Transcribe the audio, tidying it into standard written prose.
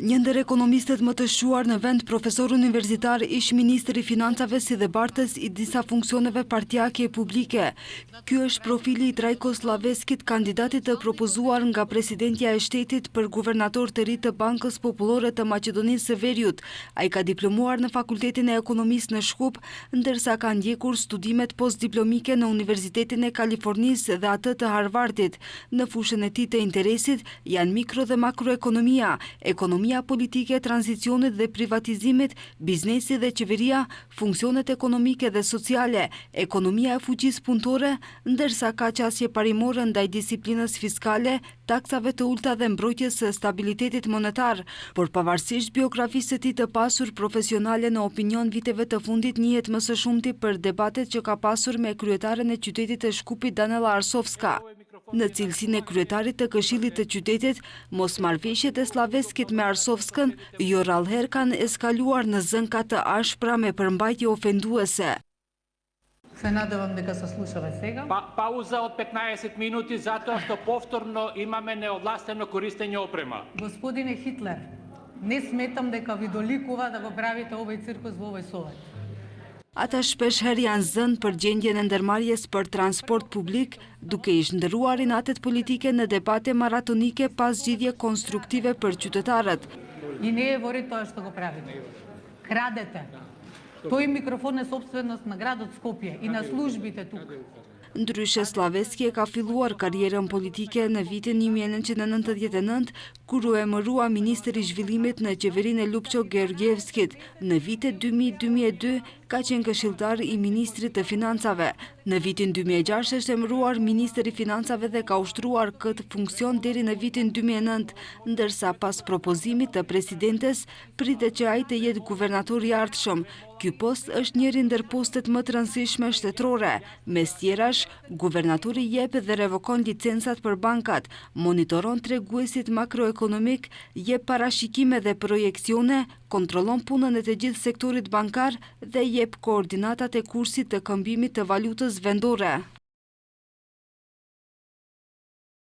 Një ndër ekonomistët më të shuar në vend, profesor universitar, ish ministri i financave si dhe bartës i disa funksioneve partjake e publike. Ky është profili i Trajkos Llaveskit, kandidatit të propozuar nga presidentja e shtetit për guvernator të ri të Bankës Popullore të Maqedonisë së Veriut. Ai ka diplomuar në Fakultetin e Ekonomisë në Shkup, ndërsa ka ndjekur studimet postdiplomike në Universitetin e Kalifornisë dhe atë të Harvardit. Në fushën e tij të interesit janë mikro dhe makroekonomia, ekonomia politike, tranzicionit dhe privatizimit, biznesi dhe qeveria, funksionet ekonomike dhe sociale, ekonomia e fuqisë punëtore, ndërsa ka qasje parimore ndaj disiplinës fiskale, taksave të ulta dhe mbrojtjes së stabilitetit monetar. Por pavarësisht biografisë së tij të pasur profesionale në opinion viteve të fundit, njihet më së shumti për debatet që ka pasur me kryetaren e qytetit të Shkupit Danela Arsovska. Në cilësinë e kryetarit të Këshillit të Qytetit, mosmarrëveshjet e Llaveskit me Arsovskën jo rrallëherë kanë eskaluar në zënka të ashpra me përmbajtje ofenduese. Se nadevам дека се слушаме сега. Пауза од 15 минути затоа што повторно имаме неовластено користење опрема. Господине Хитлер, не сметам дека ви доликува да го правите овој циркус во овој совет. Ata shpeshherë janë zënë për gjendjen e ndërmarrjes për transport publik, duke i shndërruar inatet politike në debate maratonike pas zgjidhje konstruktive për qytetarët. И не е вори тоа што го правите. Крадете. Тој микрофон е собственост на градот Скопје и на службите тук. Ndryshe, Llaveskij ka filluar karrierën politike në vitin 1999, kur u emërua ministër i zhvillimit në qeverinë e Lupço Georgievskit. Në vitet 2000-2002 ka qenë këshilltar i ministrit të financave. Në vitin 2006 është emëruar ministër i financave dhe ka ushtruar këtë funksion deri në vitin 2009, ndërsa pas propozimit të presidentes pritet që ai të jetë guvernator i ardhshëm. Ky post është njëri ndër postet më të rëndësishme shtetërore. Mes tjerash, guvernatori jep dhe revokon licencat për bankat, monitoron treguesit makroekonomik, jep parashikime dhe projekcione, kontrollon punën e të gjithë sektorit bankar dhe jep koordinatat e kursit të këmbimit të valutës vendore.